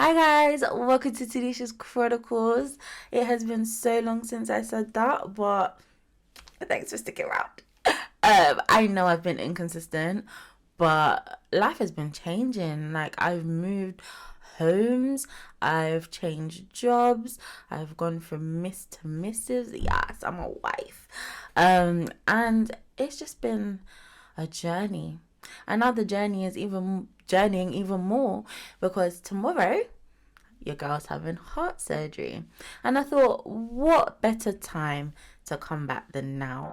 Hi guys, welcome to Tanesha's Chronicles. It has been so long since I said that, but thanks for sticking around. I know I've been inconsistent, but life has been changing. Like I've moved homes, I've changed jobs, I've gone from Miss to Mrs. Yes, I'm a wife. And it's just been a journey. And now the journey is even journeying even more because tomorrow your girl's having heart surgery. And I thought, what better time to come back than now?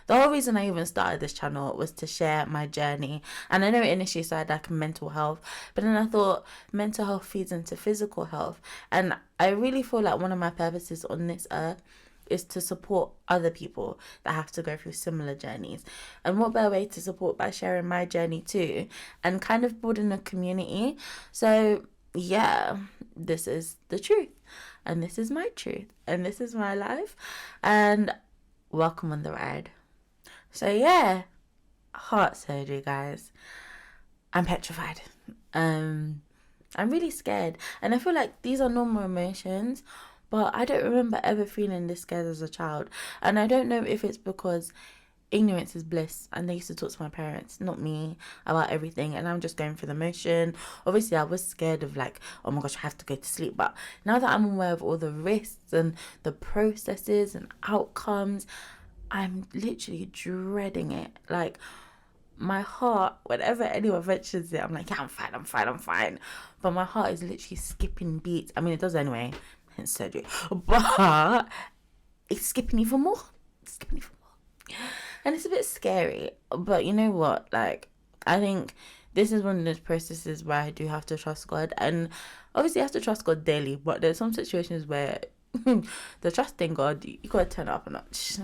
The whole reason I even started this channel was to share my journey. And I know it initially started like mental health, but then I thought mental health feeds into physical health. And I really feel like one of my purposes on this earth is to support other people that have to go through similar journeys. And what better way to support by sharing my journey too and kind of building a community. So yeah, this is the truth and this is my truth and this is my life, and welcome on the ride. So yeah, heart surgery, guys. I'm petrified. I'm really scared, and I feel like these are normal emotions, but I don't remember ever feeling this scared as a child. And I don't know if it's because ignorance is bliss and they used to talk to my parents, not me, about everything, and I'm just going through the motion. Obviously I was scared of like, oh my gosh, I have to go to sleep, but now that I'm aware of all the risks and the processes and outcomes, I'm literally dreading it. Like my heart, whenever anyone mentions it, I'm like, yeah, I'm fine. But my heart is literally skipping beats. I mean, it does anyway, hence surgery. But it's skipping even more. And it's a bit scary. But you know what? Like, I think this is one of those processes where I do have to trust God. And obviously, I have to trust God daily. But there's some situations where the trust in God, you gotta turn it up a notch.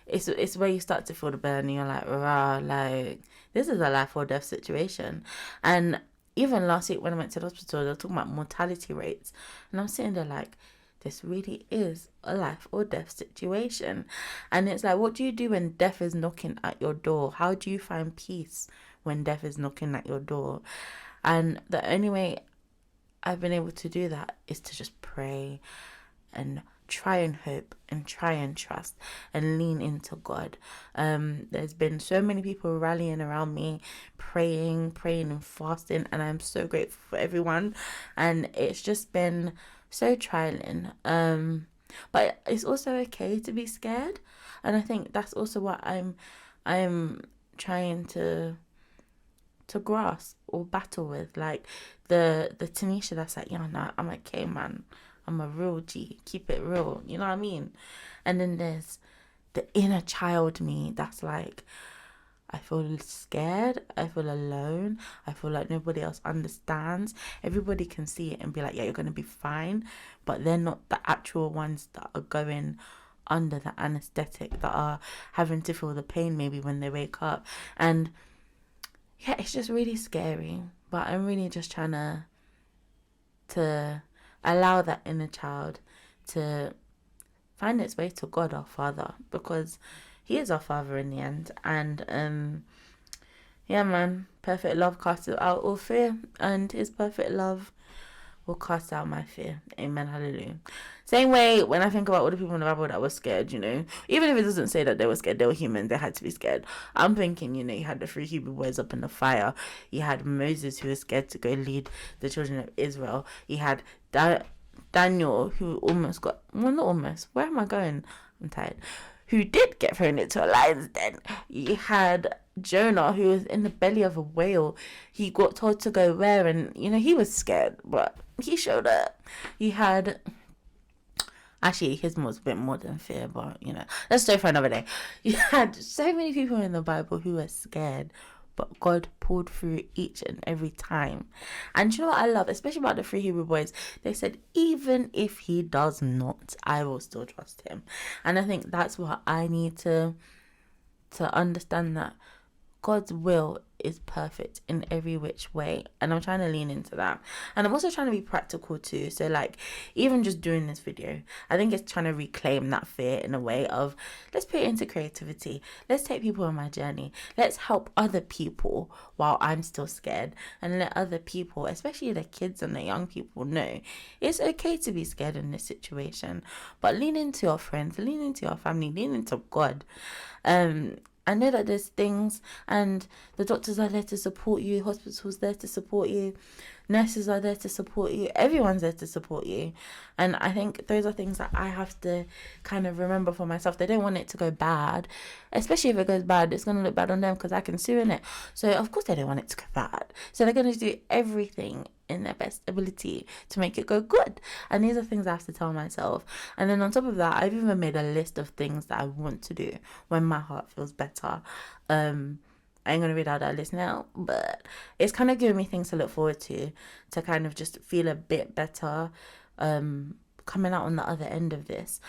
It's where you start to feel the burn and you're like, rah, like this is a life or death situation. And even last week when I went to the hospital, they were talking about mortality rates, and I'm sitting there like, this really is a life or death situation. And it's like, what do you do when death is knocking at your door? How do you find peace when death is knocking at your door? And the only way I've been able to do that is to just pray and try and hope and try and trust and lean into God. There's been so many people rallying around me, praying and fasting, and I'm so grateful for everyone. And it's just been so trialing. But it's also okay to be scared, and I think that's also what I'm trying to grasp or battle with. Like the Tanesha that's like, yeah, nah, I'm okay, man. I'm a real G. Keep it real. You know what I mean? And then there's the inner child me that's like, I feel scared. I feel alone. I feel like nobody else understands. Everybody can see it and be like, yeah, you're going to be fine. But they're not the actual ones that are going under the anesthetic, that are having to feel the pain maybe when they wake up. And yeah, it's just really scary. But I'm really just trying to allow that inner child to find its way to God our Father, because He is our Father in the end. And yeah, man, perfect love casts out all fear, and His perfect love will cast out my fear. Amen. Hallelujah. Same way when I think about all the people in the Bible that were scared, even if it doesn't say that they were scared, they were human, they had to be scared. I'm thinking, you had the 3 Hebrew boys up in the fire. You had Moses, who was scared to go lead the children of Israel. You had Daniel, who almost got, well, not almost, where am I going? I'm tired. Who did get thrown into a lion's den. You had Jonah, who was in the belly of a whale. He got told to go where, and he was scared, but he showed up. You had, actually his was a bit more than fear, but let's stay for another day. You had so many people in the Bible who were scared, but God pulled through each and every time. And you know what I love, especially about the 3 Hebrew boys? They said, even if he does not, I will still trust him. And I think that's what I need to understand, that God's will is perfect in every which way, and I'm trying to lean into that. And I'm also trying to be practical too. So like, even just doing this video, I think it's trying to reclaim that fear in a way of, let's put it into creativity, let's take people on my journey, let's help other people while I'm still scared, and let other people, especially the kids and the young people, know it's okay to be scared in this situation. But lean into your friends, lean into your family, lean into God. I know that there's things, and the doctors are there to support you, hospitals there to support you, nurses are there to support you, everyone's there to support you. And I think those are things that I have to kind of remember for myself. They don't want it to go bad, especially if it goes bad, it's going to look bad on them because I can sue in it. So of course they don't want it to go bad. So they're going to do everything in their best ability to make it go good. And these are things I have to tell myself. And then on top of that, I've even made a list of things that I want to do when my heart feels better. I ain't gonna read out that list now, but it's kind of giving me things to look forward to kind of just feel a bit better coming out on the other end of this.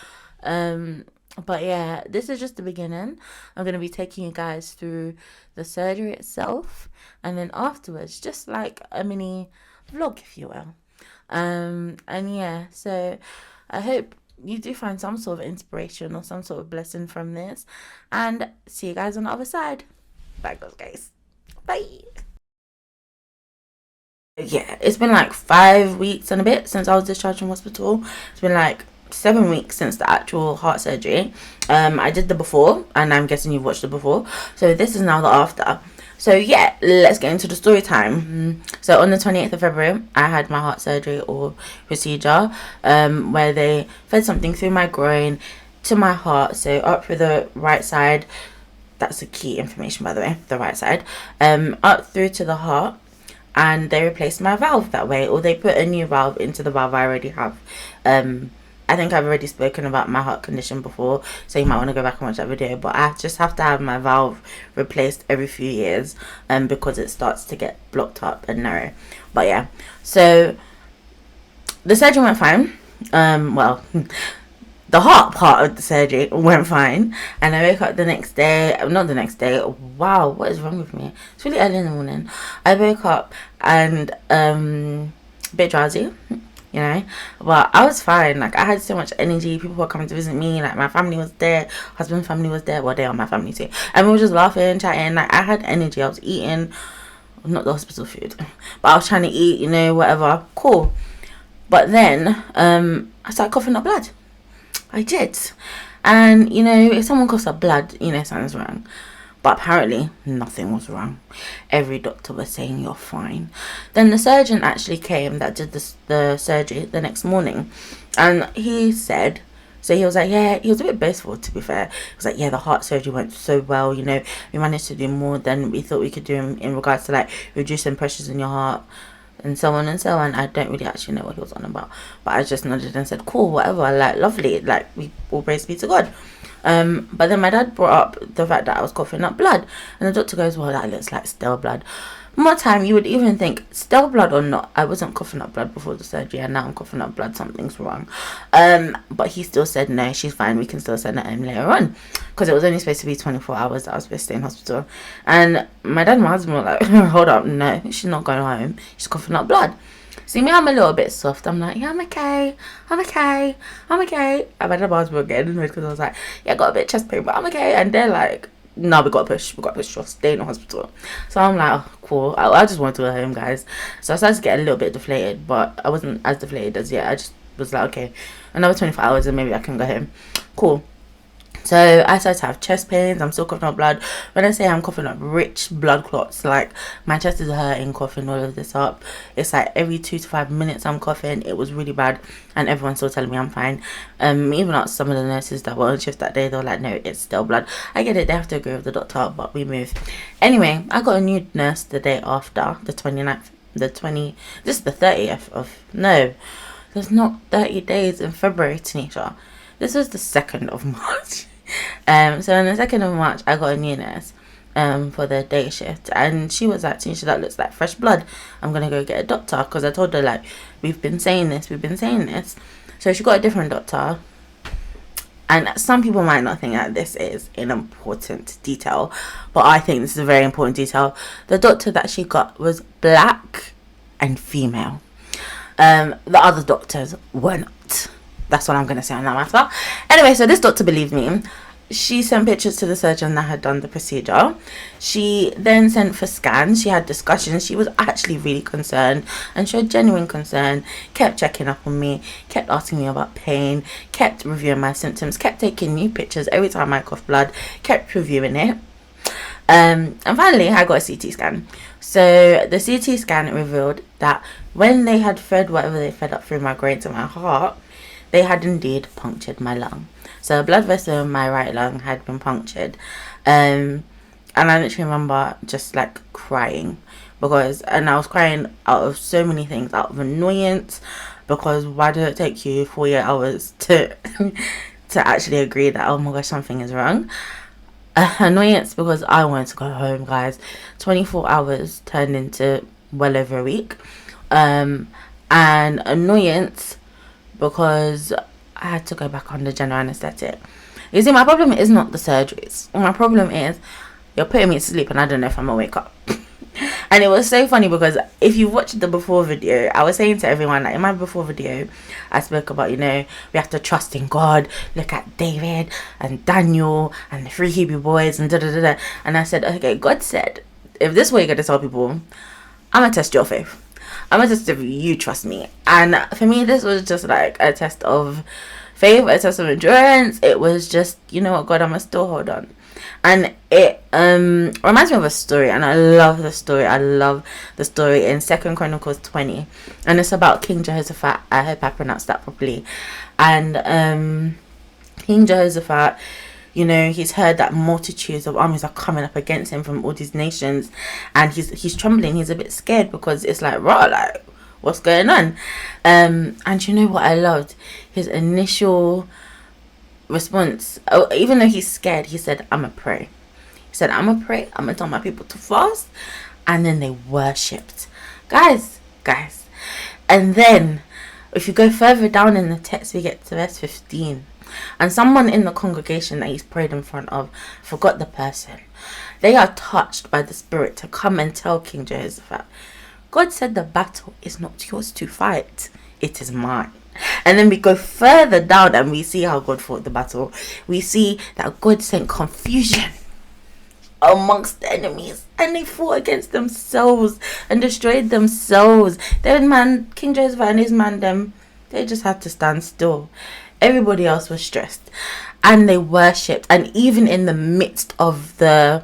But yeah, this is just the beginning. I'm going to be taking you guys through the surgery itself, and then afterwards just like a mini vlog, if you will. And yeah, so I hope you do find some sort of inspiration or some sort of blessing from this, and see you guys on the other side. Bye guys. Bye. Yeah, it's been like 5 weeks and a bit since I was discharged from hospital. It's been like 7 weeks since the actual heart surgery. I did the before, and I'm guessing you've watched the before, so this is now the after. So yeah, let's get into the story time. So on the 28th of February, I had my heart surgery or procedure, where they fed something through my groin to my heart, so up through the right side. That's the key information, by the way, the right side, up through to the heart, and they replaced my valve that way, or they put a new valve into the valve I already have. I think I've already spoken about my heart condition before, so you might want to go back and watch that video, but I just have to have my valve replaced every few years, because it starts to get blocked up and narrow. But yeah, so the surgery went fine. Well, the heart part of the surgery went fine, and I woke up the next day, not the next day, wow, what is wrong with me? It's really early in the morning. I woke up and a bit drowsy, you know, but I was fine. Like, I had so much energy, people were coming to visit me, like my family was there, husband's family was there, well, they are my family too, and we were just laughing, chatting. Like, I had energy, I was eating, not the hospital food, but I was trying to eat, you know, whatever, cool. But then I started coughing up blood. I did. And, you know, if someone coughs up blood, you know something's wrong. But apparently, nothing was wrong. Every doctor was saying you're fine. Then the surgeon actually came that did the surgery the next morning. And he said, so he was like, yeah, he was a bit boastful, to be fair. He was like, yeah, the heart surgery went so well, you know, we managed to do more than we thought we could do in regards to, like, reducing pressures in your heart, and so on and so on. I don't really actually know what he was on about, but I just nodded and said, cool, whatever, like, lovely, like, we all praise be to God. But then my dad brought up the fact that I was coughing up blood, and the doctor goes, well, that looks like stale blood. More time, you would even think, stale blood or not, I wasn't coughing up blood before the surgery, and now I'm coughing up blood, something's wrong. But he still said, no, she's fine, we can still send her home later on, because it was only supposed to be 24 hours that I was supposed to stay in hospital. And my dad and my husband were like, hold up, no, she's not going home, she's coughing up blood. See me, I'm a little bit soft. I'm like, yeah, I'm okay. And my dad and my husband were getting annoyed because I was like, yeah, I got a bit of chest pain, but I'm okay. And they're like, no, we got to push, you'll stay in the hospital. So I'm like, oh, cool, I just want to go home, guys. So I started to get a little bit deflated, but I wasn't as deflated as yet. I just was like, okay, another 24 hours and maybe I can go home. Cool. So I started to have chest pains. I'm still coughing up blood. When I say I'm coughing up rich blood clots, like, my chest is hurting, coughing all of this up. It's like every 2 to 5 minutes I'm coughing. It was really bad, and everyone's still telling me I'm fine. Even out some of the nurses that were on shift that day, they were like, no, it's still blood. I get it, they have to agree with the doctor, but we move. Anyway, I got a new nurse the day after, the 29th, this is the 30th of, no, there's not 30 days in February, Tanesha. This was the 2nd of March. So on the 2nd of March, I got a new nurse for the day shift, and she was like, Tanesha, that looks like fresh blood. I'm gonna go get a doctor, because I told her, like, we've been saying this. So she got a different doctor, And some people might not think that this is an important detail, but I think this is a very important detail. The doctor that she got was black and female. The other doctors were not. That's what I'm going to say on that matter. Anyway, so this doctor believed me. She sent pictures to the surgeon that had done the procedure. She then sent for scans. She had discussions. She was actually really concerned and showed genuine concern. Kept checking up on me. Kept asking me about pain. Kept reviewing my symptoms. Kept taking new pictures every time I coughed blood. Kept reviewing it. And finally, I got a CT scan. So the CT scan revealed that when they had fed whatever they fed up through my brain to my heart, they had indeed punctured my lung. So a blood vessel in my right lung had been punctured. And I literally remember just like crying and I was crying out of so many things, out of annoyance, because why did it take you 48 hours to to actually agree that, oh my gosh, something is wrong? Annoyance because I wanted to go home, guys. 24 hours turned into well over a week. And annoyance because I had to go back under general anesthetic. You see, my problem is not the surgeries. My problem is you're putting me to sleep and I don't know if I'm gonna wake up. And it was so funny because if you watched the before video, I was saying to everyone, like in my before video, I spoke about, we have to trust in God. Look at David and Daniel and the 3 Hebrew boys and da-da-da-da. And I said, okay, God said, if this is what you're going to tell people, I'm going to test your faith. I'm going to test if you trust me. And for me, this was just like a test of faith, a test of endurance. It was just, you know what, God, I'm going to still hold on. And it reminds me of a story, and I love the story. I love the story in 2 Chronicles 20, and it's about King Jehoshaphat. I hope I pronounced that properly. And King Jehoshaphat, he's heard that multitudes of armies are coming up against him from all these nations, and he's trembling. He's a bit scared because it's like, raw, like, what's going on? And you know what I loved? His initial response, even though he's scared, he said, I'm gonna pray. He said, I'm gonna pray. I'm gonna tell my people to fast. And then they worshipped. Guys. And then, if you go further down in the text, we get to verse 15. And someone in the congregation that he's prayed in front of forgot the person. They are touched by the Spirit to come and tell King Jehoshaphat, God said the battle is not yours to fight. It is mine. And then we go further down and we see how God fought the battle. We see that God sent confusion amongst the enemies, and they fought against themselves and destroyed themselves. King Jehoshaphat and his man, they just had to stand still. Everybody else was stressed, and they worshipped. And even in the midst of the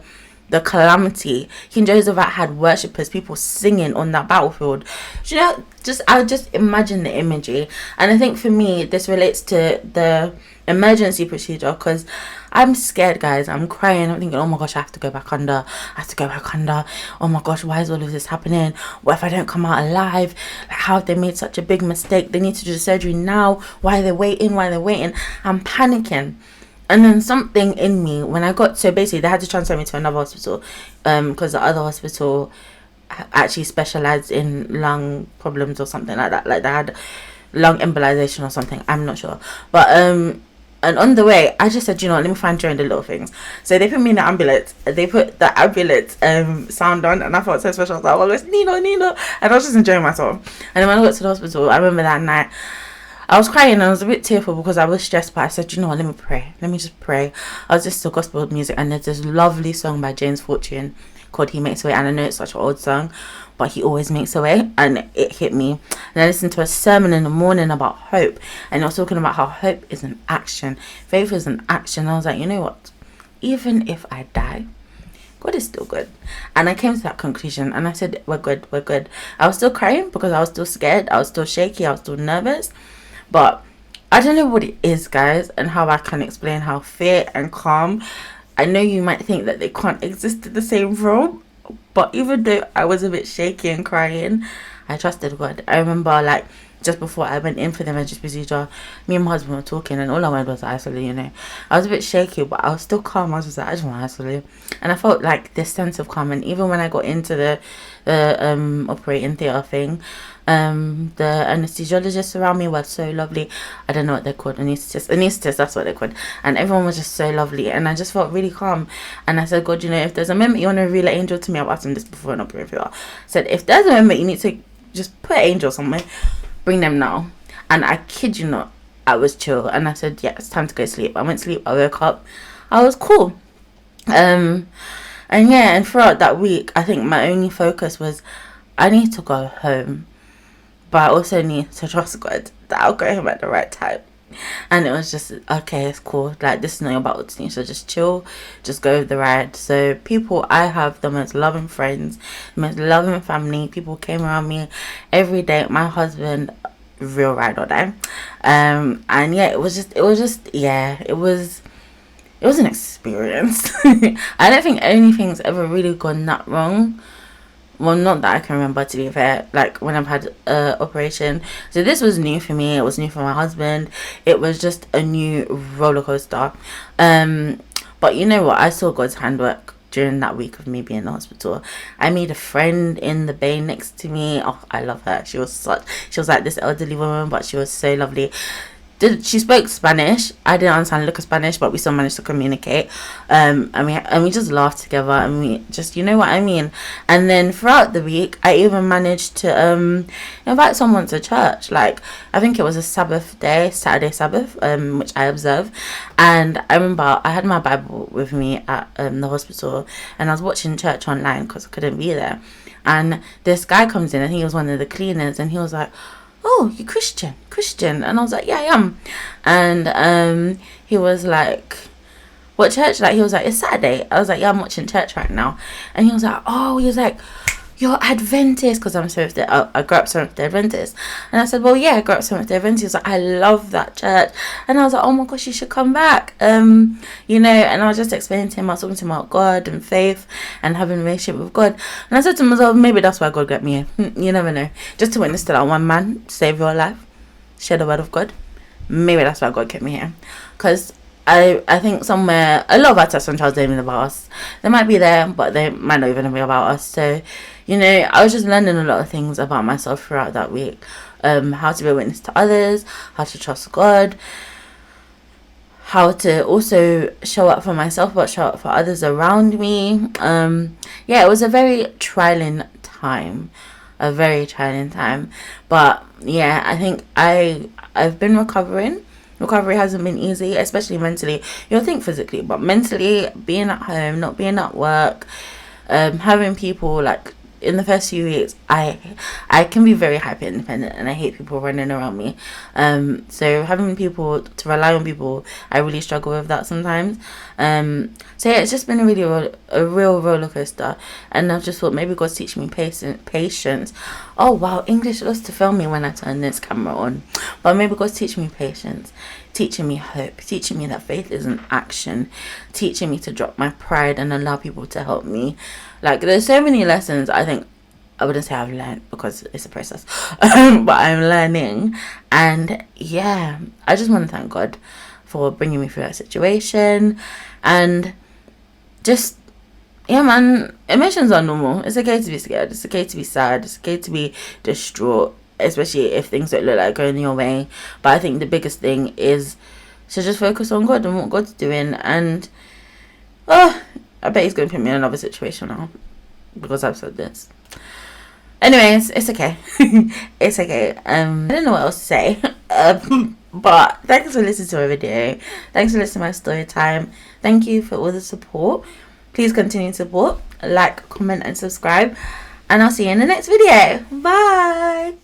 calamity, King Jehoshaphat had worshippers, people singing on that battlefield. I just imagine the imagery. And I think for me, this relates to the emergency procedure, because I'm scared, guys. I'm crying. I'm thinking, oh my gosh, I have to go back under. Oh my gosh, why is all of this happening? What if I don't come out alive? Like, how have they made such a big mistake? They need to do the surgery now. Why are they waiting? I'm panicking. And then something in me, so basically they had to transfer me to another hospital, because the other hospital actually specialized in lung problems or something like that. Like they had lung embolization or something. I'm not sure. But, and on the way, I just said, let me find during the little things. So they put me in the ambulance. They put the ambulance sound on, and I felt so special. I was like, oh, it's Nino. And I was just enjoying myself. And then when I got to the hospital, I remember that night, I was crying and I was a bit tearful because I was stressed, but I said, let me pray. Let me just pray. I was just to gospel music, and there's this lovely song by James Fortune called He Makes a Way. And I know it's such an old song, but he always makes a way, and it hit me. And I listened to a sermon in the morning about hope, and it was talking about how hope is an action. Faith is an action. I was like, you know what? Even if I die, God is still good. And I came to that conclusion, and I said, we're good. I was still crying because I was still scared. I was still shaky. I was still nervous. But I don't know what it is, guys, and how I can explain how fear and calm, I know you might think that they can't exist in the same room, but even though I was a bit shaky and crying, I trusted God. I remember, just before I went in for the emergency procedure, me and my husband were talking, and all I wanted was to isolate, you know. I was a bit shaky, but I was still calm. I was just like, I just want to isolate. And I felt like this sense of calm. And even when I got into the operating theatre thing, the anesthesiologists around me were so lovely. I don't know what they're called, anesthetists, that's what they're called. And everyone was just so lovely, and I just felt really calm. And I said, God, you know, if there's a moment you want to reveal an angel to me, I've asked him this before an operating theatre. I said, if there's a moment you need to just put an angel somewhere, bring them now. And I kid you not, I was chill, and I said, yeah, it's time to go to sleep. I went to sleep, I woke up, I was cool. And yeah, and throughout that week, I think my only focus was, I need to go home, but I also need to trust God that I'll go home at the right time. And it was just, okay, it's cool, like, this is not your battle, Tanesha, just chill, just go with the ride. So people, I have the most loving friends, the most loving family. People came around me every day. My husband, real ride or die. And yeah, it was an experience. I don't think anything's ever really gone that wrong. Well, not that I can remember, to be fair, like when I've had operation. So this was new for me. It was new for my husband. It was just a new roller coaster. But you know what? I saw God's handwork during that week of me being in the hospital. I made a friend in the bay next to me. Oh, I love her. She was like this elderly woman, but she was so lovely. She spoke Spanish. I didn't understand a look of Spanish, but we still managed to communicate. And we just laughed together, and we just, you know what I mean. And then throughout the week, I even managed to invite someone to church. Like, I think it was a Sabbath day, Saturday Sabbath, which I observe. And I remember I had my Bible with me at the hospital, and I was watching church online because I couldn't be there. And this guy comes in, and he was one of the cleaners, and he was like, oh, you're Christian. And I was like, yeah, I am. And he was like, what church? Like, he was like, it's Saturday. I was like, yeah, I'm watching church right now. And he was like, you're Adventist, because I'm Seventh-day. I grew up Seventh-day Adventist. And I said, well, yeah, I grew up Seventh-day Adventist. He was like, I love that church. And I was like, oh my gosh, you should come back. You know, and I was just explaining to him, I was talking to him about God and faith and having a relationship with God. And I said to myself, maybe that's why God got me here. You never know. Just to witness to that one man save your life, share the word of God. Maybe that's why God kept me here. Because I think somewhere, a lot of our tests and trials don't even about us. They might be there, but they might not even be about us. So, you know, I was just learning a lot of things about myself throughout that week. How to be a witness to others, how to trust God, how to also show up for myself, but show up for others around me. Yeah, it was a very trying time. But yeah, I think I've been recovering. Recovery hasn't been easy, especially mentally. You'll think physically, but mentally, being at home, not being at work, having people, like, in the first few weeks, I can be very hyper independent, and I hate people running around me. So having people, to rely on people, I really struggle with that sometimes. So yeah, it's just been a real roller coaster, and I've just thought maybe God's teaching me patience. Oh wow, English loves to fail me when I turn this camera on, but maybe God's teaching me patience, teaching me hope, teaching me that faith is an action, teaching me to drop my pride and allow people to help me. Like, there's so many lessons I think, I wouldn't say I've learned because it's a process, but I'm learning. And yeah, I just want to thank God for bringing me through that situation. And just, yeah, man, emotions are normal. It's okay to be scared. It's okay to be sad. It's okay to be distraught, especially if things don't look like going your way. But I think the biggest thing is to just focus on God and what God's doing. And I bet he's going to put me in another situation now because I've said this. Anyways, it's okay. It's okay. I don't know what else to say. But thanks for listening to my video. Thanks for listening to my story time. Thank you for all the support. Please continue to support, like, comment, and subscribe. And I'll see you in the next video. Bye.